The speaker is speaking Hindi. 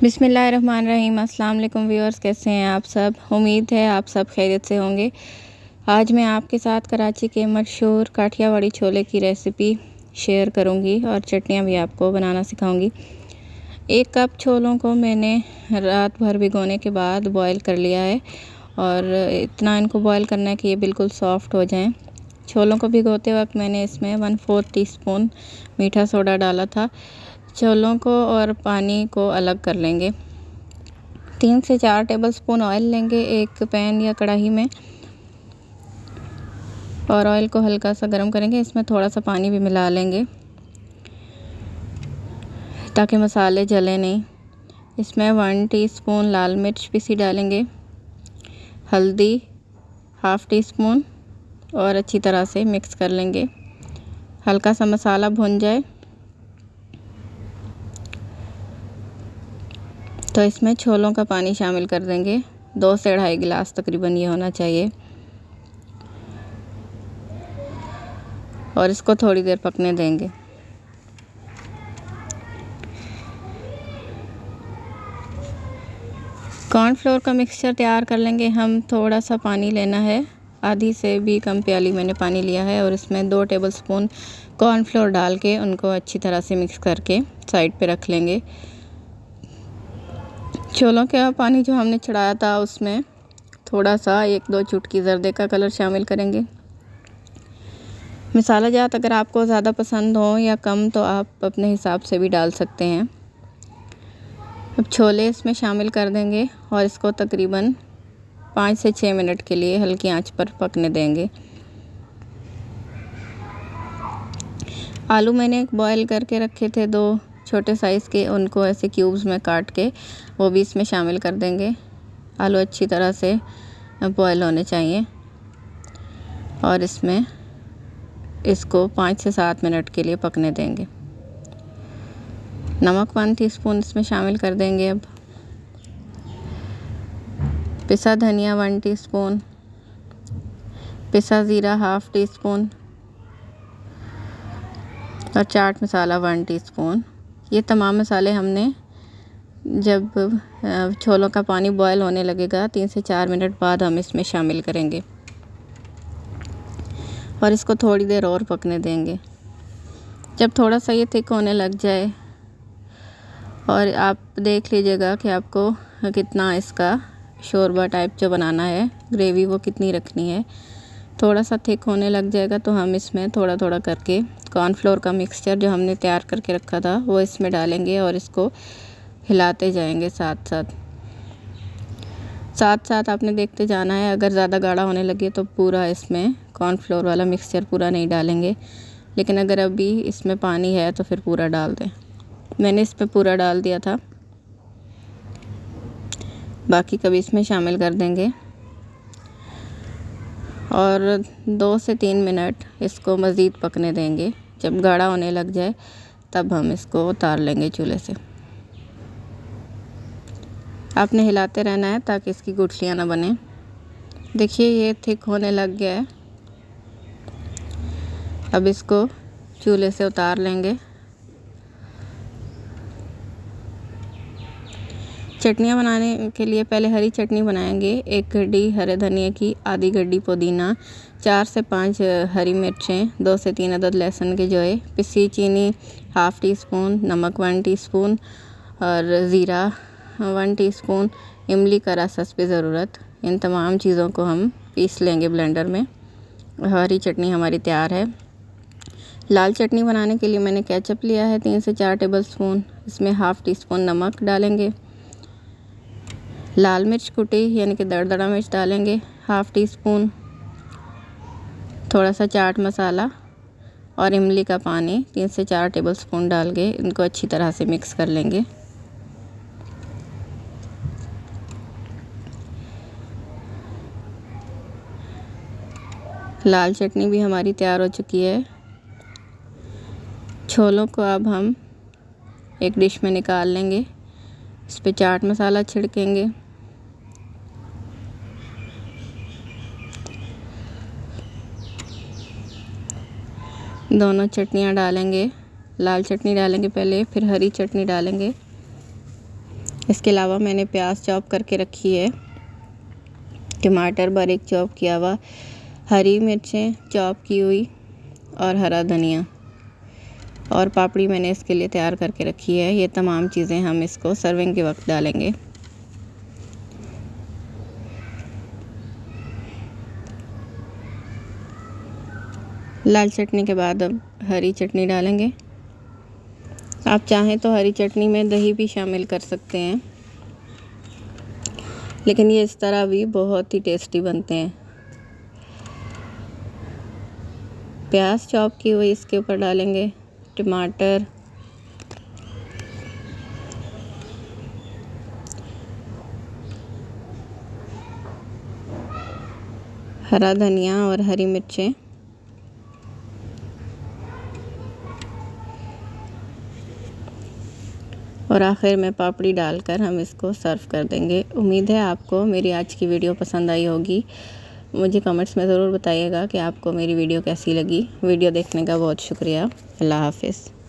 बिस्मिल्लाहिर्रहमानिर्रहीम। अस्सलाम वालेकुम व्यूअर्स, कैसे हैं आप सब। उम्मीद है आप सब खैरियत से होंगे। आज मैं आपके साथ कराची के मशहूर काठियावाड़ी छोले की रेसिपी शेयर करूंगी और चटनियां भी आपको बनाना सिखाऊंगी। 1 कप छोलों को मैंने रात भर भिगोने के बाद बॉईल कर लिया है और इतना इनको बॉईल करना है कि ये बिल्कुल सॉफ्ट हो जाएं। छोलों को भिगोते वक्त मैंने इसमें 1/4 टीस्पून मीठा सोडा डाला था। छोलों को और पानी को अलग कर लेंगे। 3 से 4 टेबलस्पून ऑयल लेंगे एक पैन या कढ़ाई में और ऑयल को हल्का सा गर्म करेंगे। इसमें थोड़ा सा पानी भी मिला लेंगे ताकि मसाले जले नहीं। इसमें 1 टीस्पून लाल मिर्च पीसी डालेंगे, हल्दी 1/2 टीस्पून और अच्छी तरह से मिक्स कर लेंगे। हल्का सा मसाला भुन जाए तो इसमें छोलों का पानी शामिल कर देंगे। 2 से 2.5 गिलास तकरीबन ये होना चाहिए और इसको थोड़ी देर पकने देंगे। कॉर्नफ्लोर का मिक्सचर तैयार कर लेंगे। हम थोड़ा सा पानी लेना है, आधी से भी कम प्याली मैंने पानी लिया है और इसमें 2 टेबलस्पून कॉर्नफ्लोर डाल के उनको अच्छी तरह से मिक्स करके साइड पे रख लेंगे। छोलों का पानी जो हमने चढ़ाया था उसमें थोड़ा सा 1-2 चुटकी ज़र्दे का कलर शामिल करेंगे। मसाला जात अगर आपको ज़्यादा पसंद हो या कम तो आप अपने हिसाब से भी डाल सकते हैं। अब छोले इसमें शामिल कर देंगे और इसको तकरीबन 5 से 6 मिनट के लिए हल्की आंच पर पकने देंगे। आलू मैंने बॉईल करके रखे थे 2 छोटे साइज़ के, उनको ऐसे क्यूब्स में काट के वो भी इसमें शामिल कर देंगे। आलू अच्छी तरह से बॉईल होने चाहिए और इसमें इसको 5 से 7 मिनट के लिए पकने देंगे। नमक 1 टीस्पून इसमें शामिल कर देंगे। अब पिसा धनिया 1 टीस्पून, पिसा ज़ीरा 1/2 टीस्पून और चाट मसाला 1 टीस्पून। ये तमाम मसाले हमने जब छोलों का पानी बॉयल होने लगेगा 3 से 4 मिनट बाद हम इसमें शामिल करेंगे और इसको थोड़ी देर और पकने देंगे। जब थोड़ा सा ये थिक होने लग जाए और आप देख लीजिएगा कि आपको कितना इसका शोरबा टाइप जो बनाना है, ग्रेवी वो कितनी रखनी है। थोड़ा सा थिक होने लग जाएगा तो हम इसमें थोड़ा थोड़ा करके कॉर्नफ्लोर का मिक्सचर जो हमने तैयार करके रखा था वो इसमें डालेंगे और इसको हिलाते जाएंगे साथ साथ आपने देखते जाना है। अगर ज़्यादा गाढ़ा होने लगे तो पूरा इसमें कॉर्नफ्लोर वाला मिक्सचर पूरा नहीं डालेंगे, लेकिन अगर अभी इसमें पानी है तो फिर पूरा डाल दें। मैंने इसमें पूरा डाल दिया था, बाकी कभी इसमें शामिल कर देंगे और 2 से 3 मिनट इसको मज़ीद पकने देंगे। जब गाढ़ा होने लग जाए तब हम इसको उतार लेंगे चूल्हे से। आपने हिलाते रहना है ताकि इसकी गुठलियाँ ना बने। देखिए ये थिक होने लग गया है। अब इसको चूल्हे से उतार लेंगे। चटनियाँ बनाने के लिए पहले हरी चटनी बनाएंगे। 1 गड्डी हरे धनिया की, आधी गड्डी पुदीना, 4 से 5 हरी मिर्चें, 2 से 3 अदद लहसुन के जोए, पिसी चीनी 1/2 टीस्पून, नमक 1 टीस्पून और ज़ीरा 1 टीस्पून, इमली का रस हस्बे ज़रूरत। इन तमाम चीज़ों को हम पीस लेंगे ब्लेंडर में। हरी चटनी हमारी तैयार है। लाल चटनी बनाने के लिए मैंने केचप लिया है 3 से 4 टेबलस्पून। इसमें 1/2 टीस्पून नमक डालेंगे। लाल मिर्च कुटी यानी कि दरदरा मिर्च डालेंगे 1/2 टीस्पून, थोड़ा सा चाट मसाला और इमली का पानी 3 से 4 टेबलस्पून डाल के इनको अच्छी तरह से मिक्स कर लेंगे। लाल चटनी भी हमारी तैयार हो चुकी है। छोलों को अब हम एक डिश में निकाल लेंगे। इस पे चाट मसाला छिड़केंगे। दोनों चटनियाँ डालेंगे। लाल चटनी डालेंगे पहले, फिर हरी चटनी डालेंगे इसके अलावा मैंने प्याज चॉप करके रखी है, टमाटर बारीक चॉप किया हुआ, हरी मिर्चें चॉप की हुई और हरा धनिया और पापड़ी मैंने इसके लिए तैयार करके रखी है। ये तमाम चीज़ें हम इसको सर्विंग के वक्त डालेंगे। लाल चटनी के बाद अब हरी चटनी डालेंगे। आप चाहें तो हरी चटनी में दही भी शामिल कर सकते हैं, लेकिन ये इस तरह भी बहुत ही टेस्टी बनते हैं। प्याज चॉप की हुई इसके ऊपर डालेंगे, टमाटर, हरा धनिया और हरी मिर्चें, और आखिर में पापड़ी डालकर हम इसको सर्व कर देंगे। उम्मीद है आपको मेरी आज की वीडियो पसंद आई होगी। मुझे कमेंट्स में ज़रूर बताइएगा कि आपको मेरी वीडियो कैसी लगी। वीडियो देखने का बहुत शुक्रिया। अल्लाह हाफ़िज़।